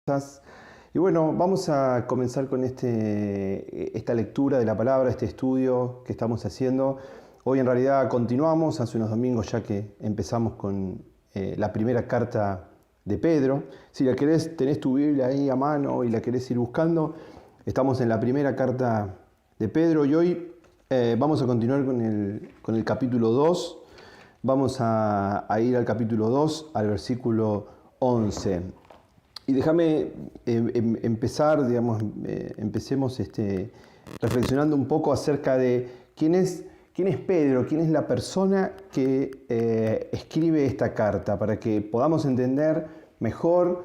Cosas. Y bueno, vamos a comenzar con esta lectura de la palabra, este estudio que estamos haciendo. Hoy en realidad continuamos, hace unos domingos ya que empezamos con la primera carta de Pedro. Si la querés, tenés tu Biblia ahí a mano y la querés ir buscando, estamos en la primera carta de Pedro y hoy vamos a continuar con el capítulo 2. Vamos a ir al capítulo 2, al versículo 11. Y déjame empezar, empecemos reflexionando un poco acerca de quién es Pedro, quién es la persona que escribe esta carta, para que podamos entender mejor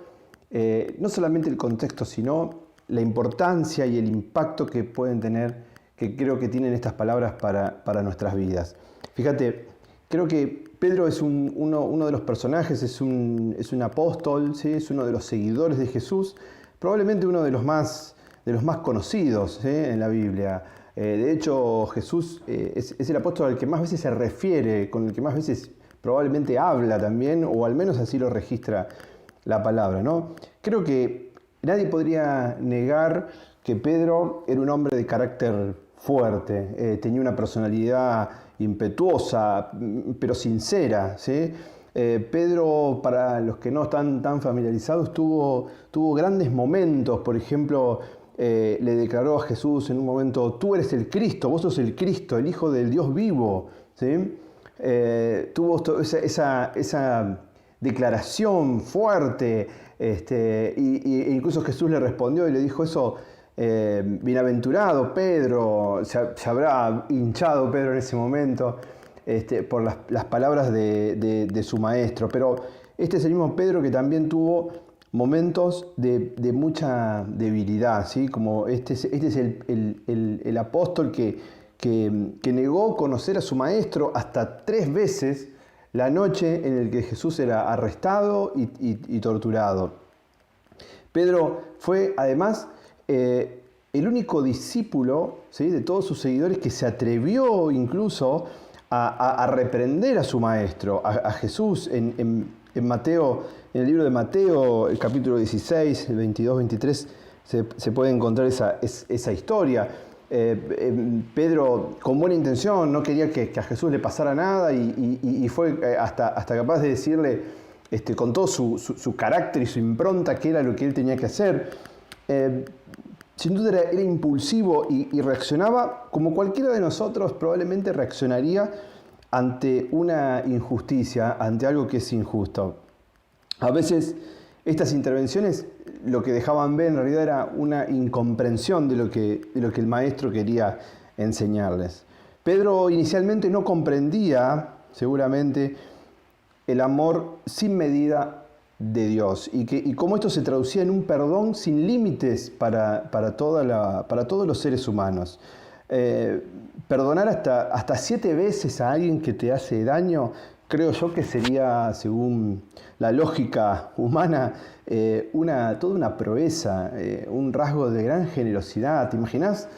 no solamente el contexto, sino la importancia y el impacto que pueden tener, que creo que tienen estas palabras para nuestras vidas. Fíjate, creo que Pedro es uno de los personajes, es un apóstol, ¿sí? Es uno de los seguidores de Jesús, probablemente uno de los más conocidos, ¿sí? En la Biblia. De hecho, Jesús es el apóstol al que más veces se refiere, con el que más veces probablemente habla también, o al menos así lo registra la palabra, ¿no? Creo que nadie podría negar que Pedro era un hombre de carácter fuerte, tenía una personalidad impetuosa, pero sincera, ¿sí? Pedro, para los que no están tan familiarizados, tuvo grandes momentos. Por ejemplo, le declaró a Jesús en un momento: tú eres el Cristo, vos sos el Cristo, el Hijo del Dios vivo, ¿sí? Tuvo esa declaración fuerte, e incluso Jesús le respondió y le dijo eso: bienaventurado Pedro. Se habrá hinchado Pedro en ese momento por las palabras de su maestro. Pero este es el mismo Pedro que también tuvo momentos de mucha debilidad, ¿sí? Como este es el apóstol que negó conocer a su maestro hasta 3 veces la noche en la que Jesús era arrestado y torturado. Pedro fue además el único discípulo, ¿sí?, de todos sus seguidores que se atrevió incluso a reprender a su maestro, a Jesús. En Mateo, en el libro de Mateo, el capítulo 16, el 22-23, se puede encontrar esa historia. Pedro, con buena intención, no quería que a Jesús le pasara nada y fue hasta capaz de decirle, con todo su carácter y su impronta, qué era lo que él tenía que hacer. Sin duda era impulsivo y reaccionaba como cualquiera de nosotros probablemente reaccionaría ante una injusticia, ante algo que es injusto. A veces estas intervenciones lo que dejaban ver en realidad era una incomprensión de lo que el maestro quería enseñarles. Pedro inicialmente no comprendía, seguramente, el amor sin medida de Dios y cómo esto se traducía en un perdón sin límites para todos los seres humanos. Perdonar hasta 7 veces a alguien que te hace daño, creo yo que sería, según la lógica humana, toda una proeza, un rasgo de gran generosidad. ¿Te imaginas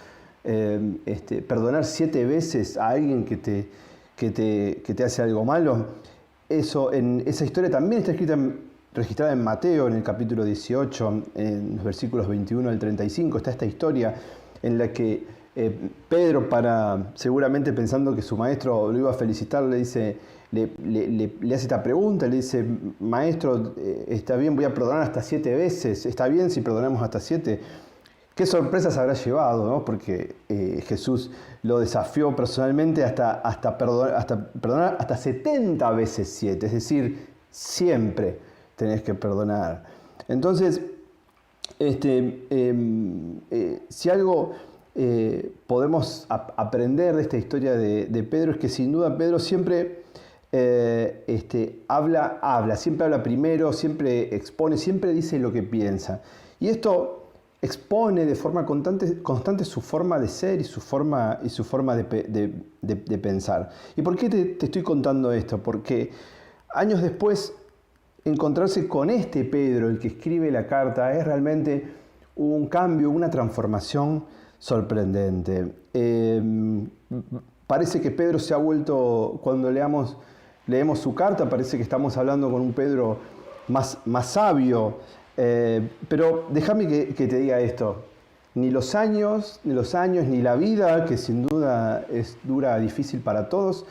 perdonar 7 veces a alguien que te hace algo malo? Esa historia también está registrada en Mateo, en el capítulo 18, en los versículos 21 al 35, está esta historia en la que Pedro, seguramente pensando que su maestro lo iba a felicitar, le hace esta pregunta, le dice: maestro, está bien, voy a perdonar hasta 7 veces, ¿está bien si perdonamos hasta 7? Qué sorpresas habrá llevado, ¿no? Porque Jesús lo desafió personalmente hasta perdonar hasta 70 veces 7, es decir, siempre tenés que perdonar. Entonces, si algo podemos aprender de esta historia de Pedro, es que sin duda Pedro siempre siempre habla primero, siempre expone, siempre dice lo que piensa. Y esto expone de forma constante su forma de ser y su forma de pensar. ¿Y por qué te estoy contando esto? Porque años después, encontrarse con este Pedro, el que escribe la carta, es realmente un cambio, una transformación sorprendente. Parece que Pedro se ha vuelto, cuando leemos su carta, parece que estamos hablando con un Pedro más sabio, Pero déjame que te diga esto. Ni los años, ni la vida, que sin duda es dura, difícil para todos,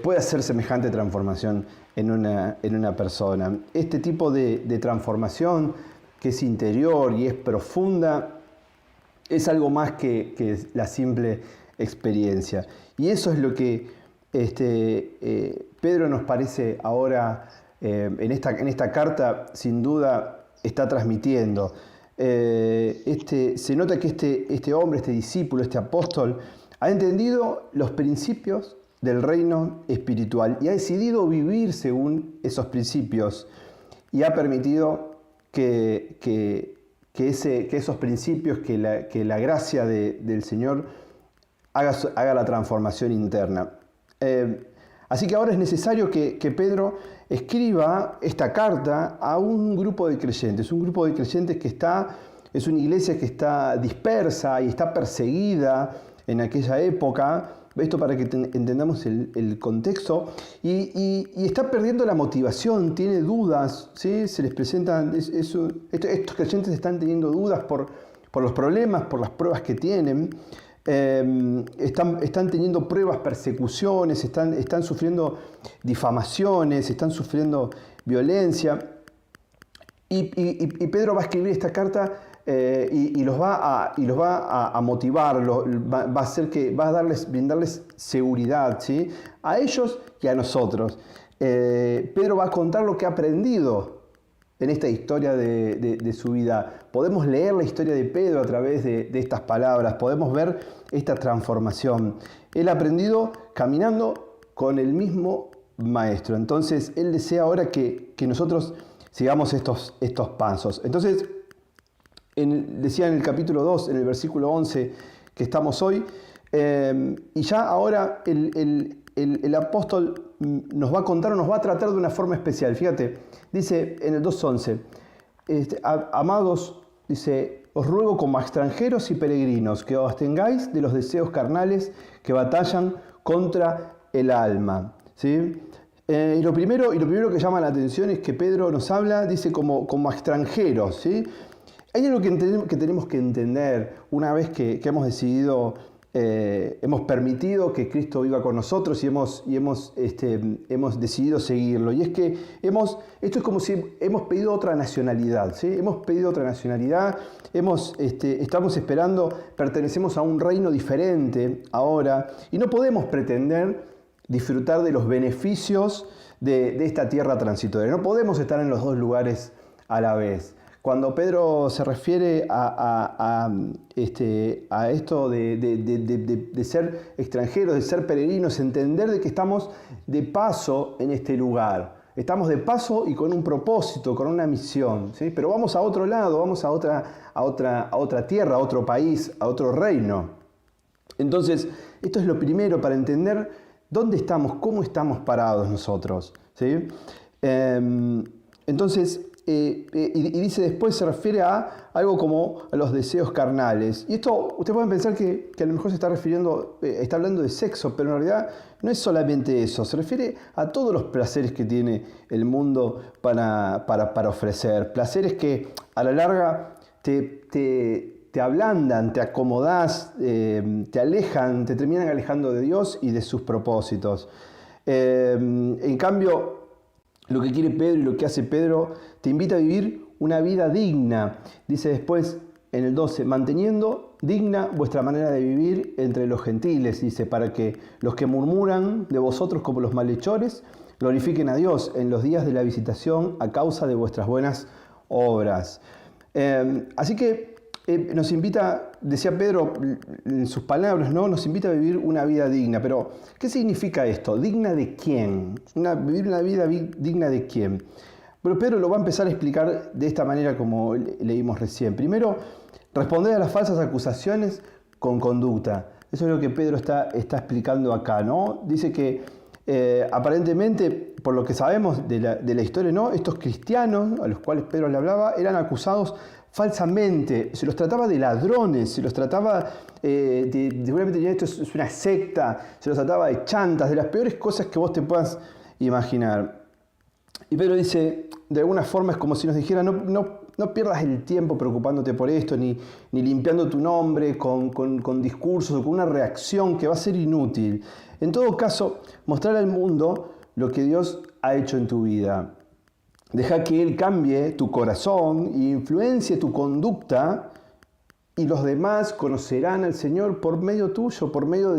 puede hacer semejante transformación en una persona. Este tipo de transformación, que es interior y es profunda, es algo más que la simple experiencia. Y eso es lo que Pedro nos parece ahora, en esta carta, sin duda, está transmitiendo. Se nota que este hombre, este discípulo, este apóstol, ha entendido los principios del reino espiritual y ha decidido vivir según esos principios y ha permitido que esos principios, que la gracia del Señor haga la transformación interna. Así que ahora es necesario que Pedro escriba esta carta a un grupo de creyentes, es una iglesia que está dispersa y está perseguida en aquella época. Esto para que entendamos el contexto, y está perdiendo la motivación, tiene dudas, ¿sí? Se les presentan, estos creyentes están teniendo dudas por los problemas, por las pruebas que tienen. Están teniendo pruebas, persecuciones, están sufriendo difamaciones, están sufriendo violencia. Y Pedro va a escribir esta carta y los va a motivar, va a brindarles seguridad, ¿sí? A ellos y a nosotros. Pedro va a contar lo que ha aprendido en esta historia de su vida. Podemos leer la historia de Pedro a través de estas palabras, podemos ver esta transformación. Él ha aprendido caminando con el mismo maestro. Entonces, él desea ahora que nosotros sigamos estos pasos. Entonces, decía en el capítulo 2, en el versículo 11 que estamos hoy, y ya ahora el apóstol nos va a contar o nos va a tratar de una forma especial. Fíjate, dice en el 2.11, amados, dice, os ruego como a extranjeros y peregrinos que os abstengáis de los deseos carnales que batallan contra el alma. ¿Sí? Y lo primero que llama la atención es que Pedro nos habla, dice, como a extranjeros, ¿sí? Hay algo que tenemos que entender una vez que hemos decidido, hemos permitido que Cristo viva con nosotros y hemos decidido seguirlo. Y es que esto es como si hemos pedido otra nacionalidad, ¿sí? Hemos pedido otra nacionalidad, estamos esperando, pertenecemos a un reino diferente ahora y no podemos pretender disfrutar de los beneficios de esta tierra transitoria. No podemos estar en los dos lugares a la vez. Cuando Pedro se refiere a esto de ser extranjeros, de ser peregrinos, entender de que estamos de paso en este lugar. Estamos de paso y con un propósito, con una misión, ¿sí? Pero vamos a otro lado, vamos a otra tierra, a otro país, a otro reino. Entonces, esto es lo primero para entender dónde estamos, cómo estamos parados nosotros, ¿sí? Entonces, y dice después, se refiere a algo como a los deseos carnales. Y esto, ustedes pueden pensar que a lo mejor se está refiriendo, está hablando de sexo, pero en realidad no es solamente eso. Se refiere a todos los placeres que tiene el mundo para ofrecer. Placeres que a la larga te ablandan, te acomodás, te alejan, te terminan alejando de Dios y de sus propósitos. En cambio, lo que quiere Pedro y lo que hace Pedro te invita a vivir una vida digna. Dice después en el 12, manteniendo digna vuestra manera de vivir entre los gentiles, dice, para que los que murmuran de vosotros como los malhechores glorifiquen a Dios en los días de la visitación a causa de vuestras buenas obras. Así que nos invita, decía Pedro en sus palabras, ¿no? Nos invita a vivir una vida digna. Pero, ¿qué significa esto? ¿Digna de quién? ¿Vivir una vida digna de quién? Bueno, Pedro lo va a empezar a explicar de esta manera como leímos recién. Primero, responder a las falsas acusaciones con conducta. Eso es lo que Pedro está explicando acá, ¿no? Dice que aparentemente, por lo que sabemos de la historia, ¿no? Estos cristianos a los cuales Pedro le hablaba eran acusados falsamente, se los trataba de ladrones, se los trataba seguramente esto es una secta, se los trataba de chantas, de las peores cosas que vos te puedas imaginar. Y Pedro dice, de alguna forma es como si nos dijera, no no pierdas el tiempo preocupándote por esto, ni limpiando tu nombre con discursos o con una reacción que va a ser inútil. En todo caso, mostrar al mundo lo que Dios ha hecho en tu vida. Deja que Él cambie tu corazón e influencie tu conducta, y los demás conocerán al Señor por medio tuyo, por medio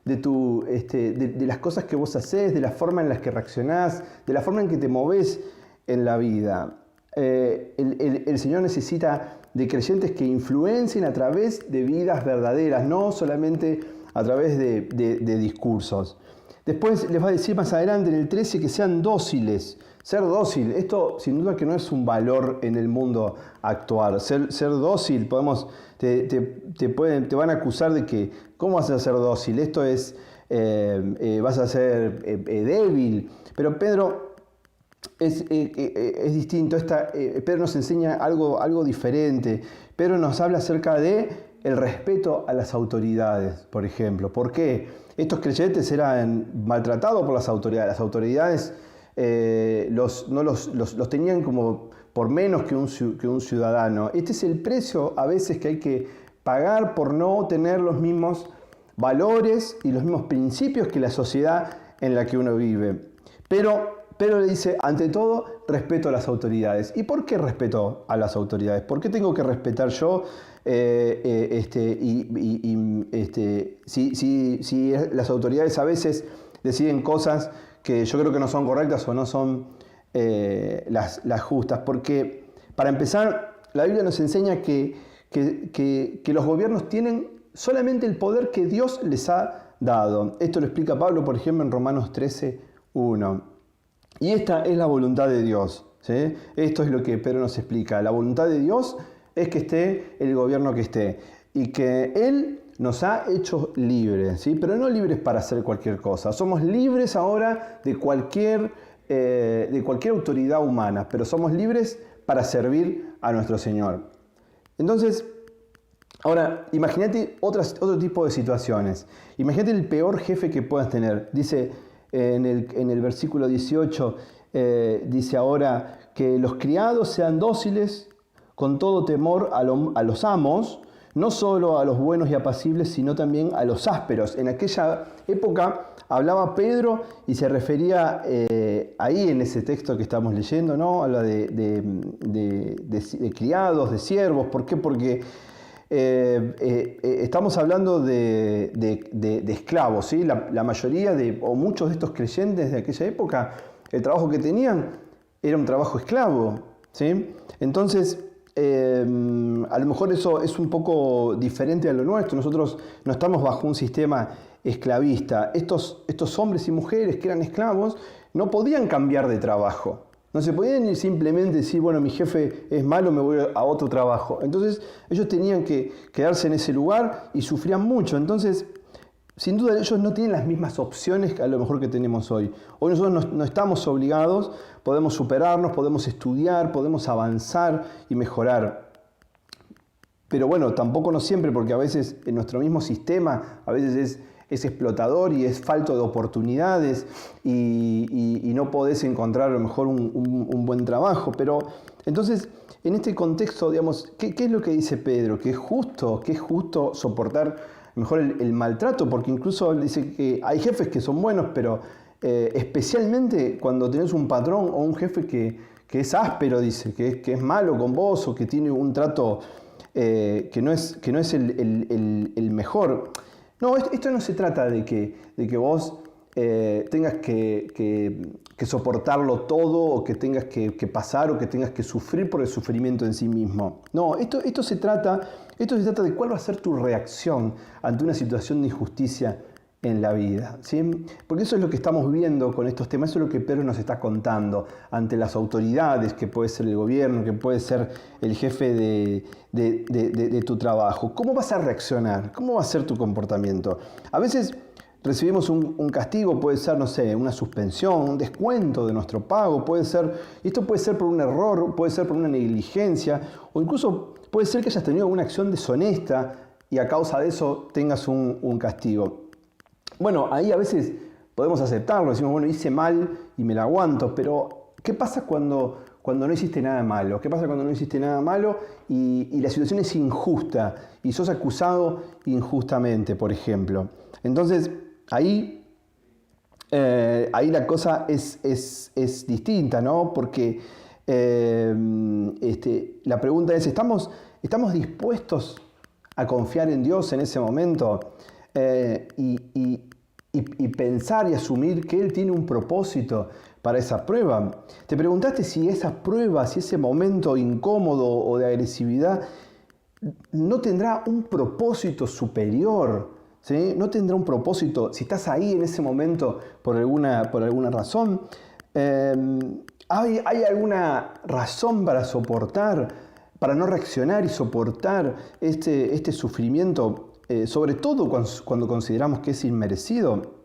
de las cosas que vos haces, de la forma en la que reaccionás, de la forma en que te movés en la vida. El Señor necesita de creyentes que influencien a través de vidas verdaderas, no solamente a través de discursos. Después les va a decir más adelante en el 13 que sean dóciles. Ser dócil, esto sin duda que no es un valor en el mundo actual. Ser dócil, te van a acusar de que, ¿cómo vas a ser dócil? Esto es, vas a ser débil. Pero Pedro es distinto. Pedro nos enseña algo diferente. Pedro nos habla acerca de el respeto a las autoridades, por ejemplo. ¿Por qué? Estos creyentes eran maltratados por las autoridades. Las autoridades los tenían como por menos que un ciudadano. Este es el precio a veces que hay que pagar por no tener los mismos valores y los mismos principios que la sociedad en la que uno vive. Pero le dice, ante todo, respeto a las autoridades. ¿Y por qué respeto a las autoridades? ¿Por qué tengo que respetar yo? Si las autoridades a veces deciden cosas que yo creo que no son correctas o no son las justas. Porque, para empezar, la Biblia nos enseña que los gobiernos tienen solamente el poder que Dios les ha dado. Esto lo explica Pablo, por ejemplo, en Romanos 13:1. Y esta es la voluntad de Dios, ¿sí? Esto es lo que Pedro nos explica. La voluntad de Dios es que esté el gobierno que esté y que Él nos ha hecho libres, ¿sí? Pero no libres para hacer cualquier cosa. Somos libres ahora de cualquier autoridad humana, pero somos libres para servir a nuestro Señor. Entonces, ahora, imagínate otro tipo de situaciones. Imagínate el peor jefe que puedas tener. Dice en el versículo 18, dice ahora que los criados sean dóciles con todo temor a los amos, no solo a los buenos y apacibles, sino también a los ásperos. En aquella época hablaba Pedro y se refería ahí en ese texto que estamos leyendo, ¿no? Habla de criados, de siervos. ¿Por qué? Porque estamos hablando de esclavos, ¿sí? La mayoría o muchos de estos creyentes de aquella época, el trabajo que tenían era un trabajo esclavo, ¿sí? Entonces, a lo mejor eso es un poco diferente a lo nuestro. Nosotros no estamos bajo un sistema esclavista. Estos hombres y mujeres que eran esclavos no podían cambiar de trabajo. No se podían simplemente decir, bueno, mi jefe es malo, me voy a otro trabajo. Entonces ellos tenían que quedarse en ese lugar y sufrían mucho. Entonces, sin duda, ellos no tienen las mismas opciones que a lo mejor que tenemos hoy. Hoy nosotros no estamos obligados, podemos superarnos, podemos estudiar, podemos avanzar y mejorar. Pero bueno, tampoco no siempre, porque a veces en nuestro mismo sistema, a veces es explotador y es falto de oportunidades y no podés encontrar a lo mejor un buen trabajo. Pero entonces, en este contexto, digamos, ¿qué es lo que dice Pedro? Que es justo soportar mejor el maltrato, porque incluso dice que hay jefes que son buenos, pero especialmente cuando tenés un patrón o un jefe que es áspero, dice, que es malo con vos o que tiene un trato que no es el mejor. No, esto no se trata de que vos tengas que soportarlo todo o que tengas que pasar o que tengas que sufrir por el sufrimiento en sí mismo. No, esto se trata de cuál va a ser tu reacción ante una situación de injusticia en la vida, ¿sí? Porque eso es lo que estamos viendo con estos temas, eso es lo que Pedro nos está contando ante las autoridades, que puede ser el gobierno, que puede ser el jefe de tu trabajo. ¿Cómo vas a reaccionar? ¿Cómo va a ser tu comportamiento? A veces recibimos un castigo, puede ser, no sé, una suspensión, un descuento de nuestro pago, esto puede ser por un error, puede ser por una negligencia, o incluso puede ser que hayas tenido alguna acción deshonesta y a causa de eso tengas un castigo. Bueno, ahí a veces podemos aceptarlo, decimos, bueno, hice mal y me la aguanto, pero ¿qué pasa cuando cuando no hiciste nada malo? ¿Qué pasa cuando no hiciste nada malo y la situación es injusta y sos acusado injustamente, por ejemplo? Entonces, ahí la cosa es distinta, ¿no? Porque la pregunta es, ¿estamos dispuestos a confiar en Dios en ese momento y pensar y asumir que Él tiene un propósito para esa prueba? ¿Te preguntaste si esa prueba, si ese momento incómodo o de agresividad no tendrá un propósito superior? ¿Sí? No tendrá un propósito, si estás ahí en ese momento por alguna razón. ¿Hay alguna razón para soportar, para no reaccionar y soportar este sufrimiento, sobre todo cuando consideramos que es inmerecido?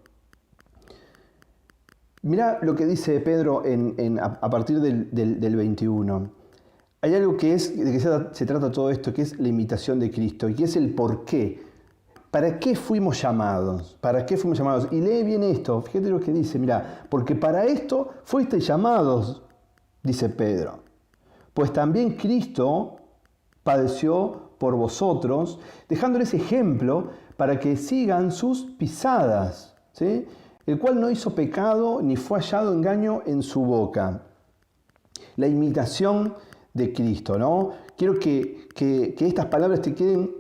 Mirá lo que dice Pedro a partir del 21. Hay algo de que se trata todo esto, que es la imitación de Cristo, y que es el por qué. ¿Para qué fuimos llamados? ¿Para qué fuimos llamados? Y lee bien esto, fíjate lo que dice, mirá, porque para esto fuisteis llamados, dice Pedro. Pues también Cristo padeció por vosotros, dejándoles ejemplo para que sigan sus pisadas, ¿sí? El cual no hizo pecado ni fue hallado engaño en su boca. La imitación de Cristo, ¿no? Quiero que estas palabras te queden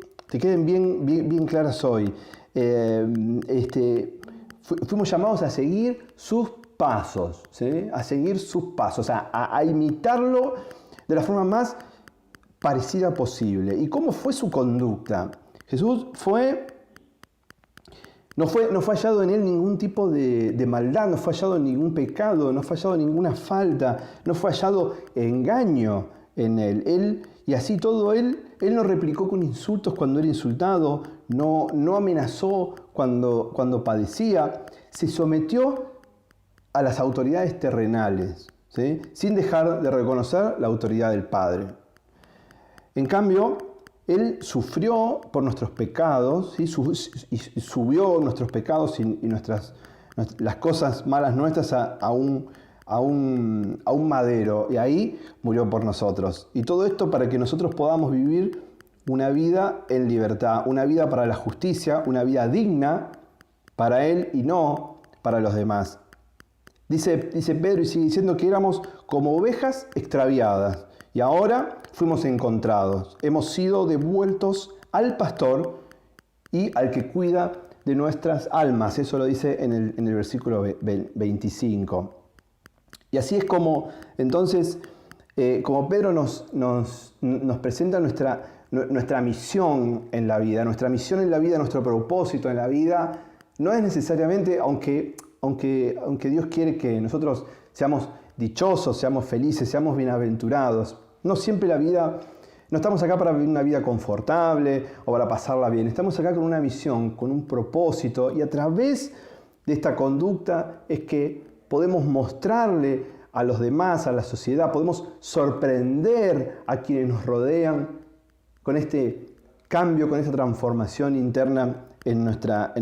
bien claras hoy. Fuimos llamados a seguir sus pasos, ¿sí? A seguir sus pasos, a imitarlo de la forma más parecida posible. ¿Y cómo fue su conducta? Jesús no fue hallado en él ningún tipo de maldad, no fue hallado ningún pecado, no fue hallado ninguna falta, no fue hallado engaño en él. Y así todo él no replicó con insultos cuando era insultado, no amenazó cuando padecía, se sometió a las autoridades terrenales, ¿sí? Sin dejar de reconocer la autoridad del Padre. En cambio, Él sufrió por nuestros pecados, ¿sí? Y subió nuestros pecados y las cosas malas nuestras a un madero, y ahí murió por nosotros. Y todo esto para que nosotros podamos vivir una vida en libertad, una vida para la justicia, una vida digna para Él y no para los demás. Dice Pedro y sigue diciendo que éramos como ovejas extraviadas y ahora fuimos encontrados. Hemos sido devueltos al pastor y al que cuida de nuestras almas. Eso lo dice en el versículo 25. Y así es como, entonces, como Pedro nos presenta nuestra misión en la vida. Nuestra misión en la vida, nuestro propósito en la vida, no es necesariamente, aunque Dios quiere que nosotros seamos dichosos, seamos felices, seamos bienaventurados. No siempre la vida, no estamos acá para vivir una vida confortable o para pasarla bien. Estamos acá con una misión, con un propósito, y a través de esta conducta es que podemos mostrarle a los demás, a la sociedad, podemos sorprender a quienes nos rodean con este cambio, con esta transformación interna en nuestra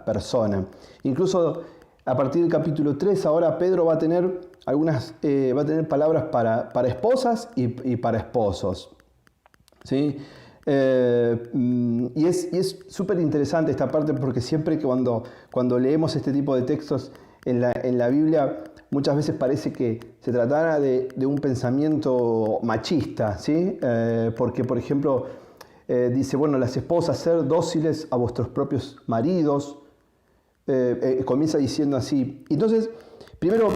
persona. Incluso a partir del capítulo 3, ahora Pedro va a tener palabras para esposas y para esposos, ¿sí? Y es súper interesante esta parte, porque siempre que cuando leemos este tipo de textos en la Biblia, muchas veces parece que se tratara de un pensamiento machista, ¿sí? Porque, por ejemplo, dice, bueno, las esposas, ser dóciles a vuestros propios maridos. Comienza diciendo así. Entonces, primero,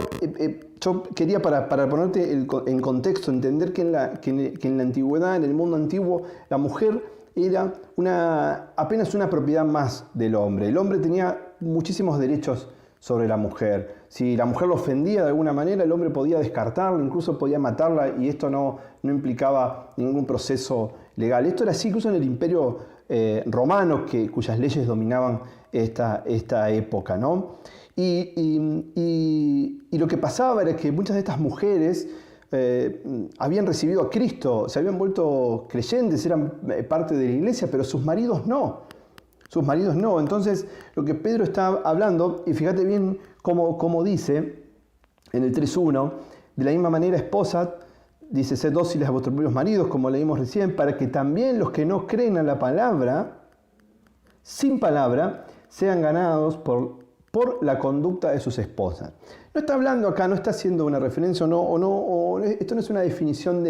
yo quería, para ponerte en contexto, entender que en la antigüedad, en el mundo antiguo, la mujer era apenas una propiedad más del hombre. El hombre tenía muchísimos derechos sobre la mujer. Si la mujer lo ofendía de alguna manera, el hombre podía descartarla, incluso podía matarla, y esto no implicaba ningún proceso legal. Esto era así incluso en el Imperio Romano, cuyas leyes dominaban esta época, ¿no? Y lo que pasaba era que muchas de estas mujeres habían recibido a Cristo, se habían vuelto creyentes, eran parte de la iglesia, pero sus maridos no. Sus maridos no. Entonces, lo que Pedro está hablando, y fíjate bien cómo dice en el 3.1, de la misma manera, esposas, dice, sed dóciles a vuestros propios maridos, como leímos recién, para que también los que no creen a la palabra, sin palabra, sean ganados por la conducta de sus esposas. No está hablando acá, no está haciendo una referencia esto no es una definición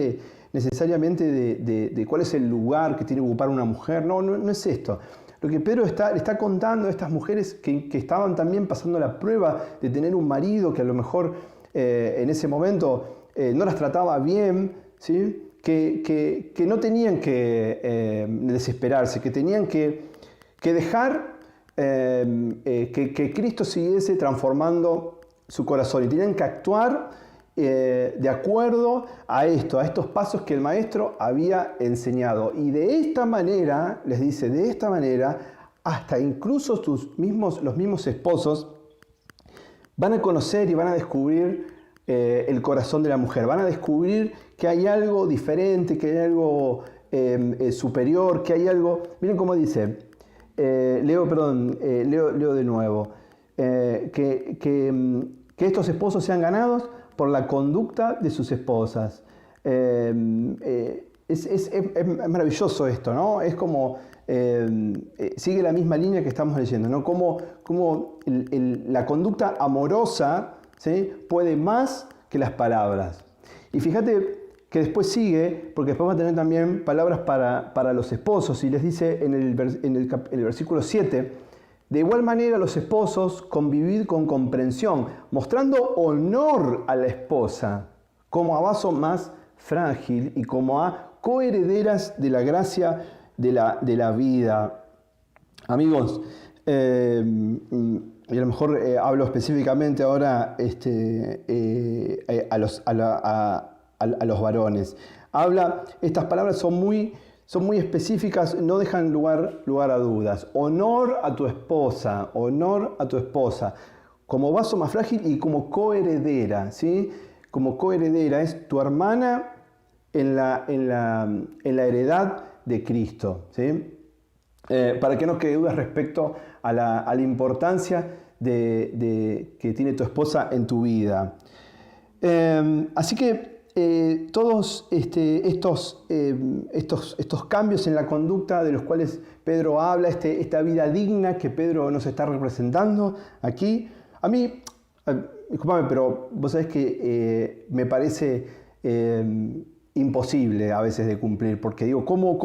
necesariamente de cuál es el lugar que tiene que ocupar una mujer, no es esto. Lo que Pedro le está contando a estas mujeres que estaban también pasando la prueba de tener un marido que a lo mejor en ese momento no las trataba bien, ¿sí? que no tenían que desesperarse, que tenían que dejar que Cristo siguiese transformando su corazón y tenían que actuar de acuerdo a estos pasos que el maestro había enseñado. Y de esta manera, les dice, de esta manera, hasta incluso los mismos esposos van a conocer y van a descubrir el corazón de la mujer. Van a descubrir que hay algo diferente, que hay algo superior, que hay algo... Miren cómo dice, leo de nuevo, que estos esposos sean ganados por la conducta de sus esposas. Es maravilloso esto, ¿no? Es como, sigue la misma línea que estamos leyendo, ¿no? Como la conducta amorosa, ¿sí? Puede más que las palabras. Y fíjate que después sigue, porque después va a tener también palabras para los esposos, y les dice en el versículo 7, de igual manera los esposos convivid con comprensión, mostrando honor a la esposa como a vaso más frágil y como a coherederas de la gracia de la vida. Amigos, y a lo mejor hablo específicamente ahora a los varones. Estas palabras son muy específicas, no dejan lugar a dudas. Honor a tu esposa, como vaso más frágil y como coheredera, ¿sí? Como coheredera, es tu hermana en la heredad de Cristo, ¿sí? Para que no quede dudas respecto a la importancia que tiene tu esposa en tu vida. Así que todos estos cambios en la conducta de los cuales Pedro habla, esta vida digna que Pedro nos está representando aquí, a mí, discúlpame, pero vos sabés que me parece imposible a veces de cumplir, porque digo, ¿cómo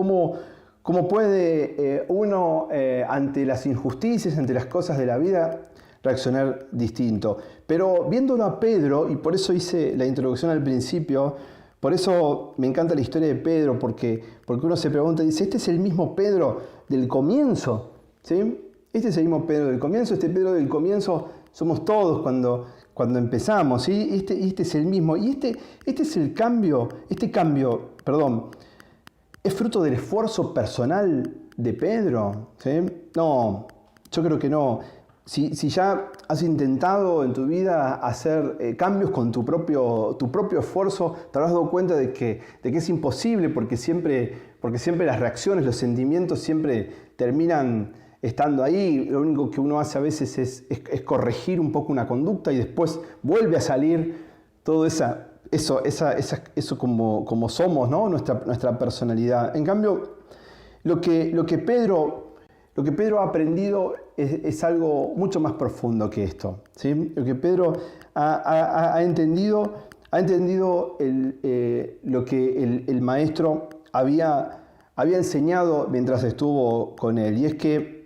puede uno ante las injusticias, ante las cosas de la vida, reaccionar distinto? Pero viéndolo a Pedro, y por eso hice la introducción al principio, por eso me encanta la historia de Pedro, porque uno se pregunta y dice, ¿este es el mismo Pedro del comienzo? ¿Sí? Este es el mismo Pedro del comienzo, este Pedro del comienzo somos todos cuando empezamos, ¿sí? Este es el mismo, y este es el cambio, ¿es fruto del esfuerzo personal de Pedro? ¿Sí? No, yo creo que no. Si ya has intentado en tu vida hacer cambios con tu propio esfuerzo, te habrás dado cuenta de que es imposible, porque siempre las reacciones, los sentimientos siempre terminan estando ahí. Lo único que uno hace a veces es corregir un poco una conducta y después vuelve a salir todo eso como somos, ¿no? Nuestra personalidad. En cambio, lo que Pedro ha aprendido es algo mucho más profundo que esto, ¿sí? Lo que Pedro ha entendido lo que el maestro había enseñado mientras estuvo con él. Y es que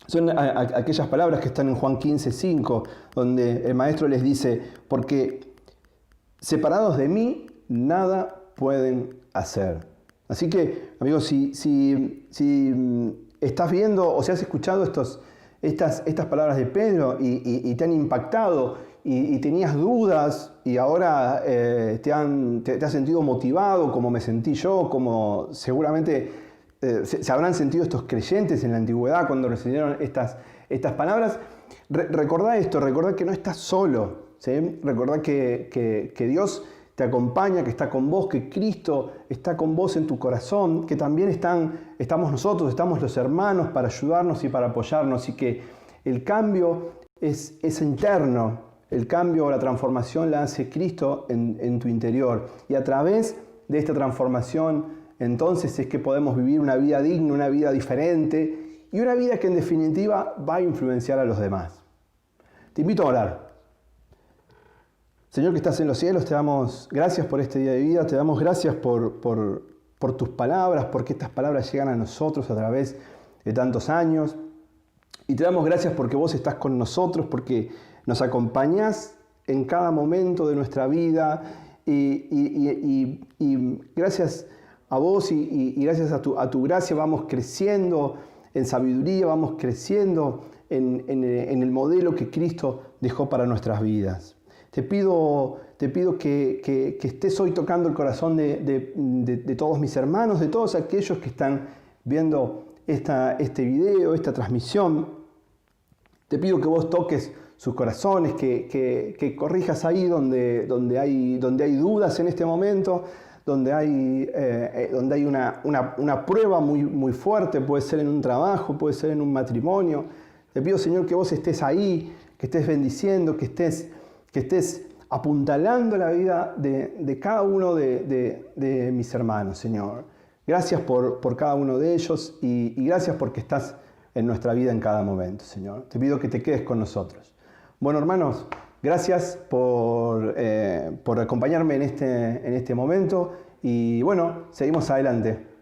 son aquellas palabras que están en Juan 15:5, donde el maestro les dice, porque separados de mí, nada pueden hacer. Así que, amigos, si estás viendo o si has escuchado estas palabras de Pedro y te han impactado y tenías dudas y ahora te has sentido motivado, como me sentí yo, como seguramente se habrán sentido estos creyentes en la antigüedad cuando recibieron estas palabras, recordá esto, recordá que no estás solo, ¿sí? Recordá que Dios te acompaña, que está con vos, que Cristo está con vos en tu corazón, que también estamos nosotros, estamos los hermanos para ayudarnos y para apoyarnos, y que el cambio es interno, el cambio o la transformación la hace Cristo en tu interior. Y a través de esta transformación, entonces es que podemos vivir una vida digna, una vida diferente y una vida que en definitiva va a influenciar a los demás. Te invito a orar. Señor que estás en los cielos, te damos gracias por este día de vida, te damos gracias por tus palabras, porque estas palabras llegan a nosotros a través de tantos años. Y te damos gracias porque vos estás con nosotros, porque nos acompañás en cada momento de nuestra vida. Y gracias a vos y gracias a tu gracia vamos creciendo en sabiduría, vamos creciendo en el modelo que Cristo dejó para nuestras vidas. Te pido que estés hoy tocando el corazón de todos mis hermanos, de todos aquellos que están viendo este video, esta transmisión. Te pido que vos toques sus corazones, que corrijas ahí donde hay dudas en este momento, donde hay una prueba muy fuerte, puede ser en un trabajo, puede ser en un matrimonio. Te pido, Señor, que vos estés ahí, que estés bendiciendo, que estés apuntalando la vida de cada uno de mis hermanos, Señor. Gracias por cada uno de ellos y gracias porque estás en nuestra vida en cada momento, Señor. Te pido que te quedes con nosotros. Bueno, hermanos, gracias por acompañarme en este momento y bueno, seguimos adelante.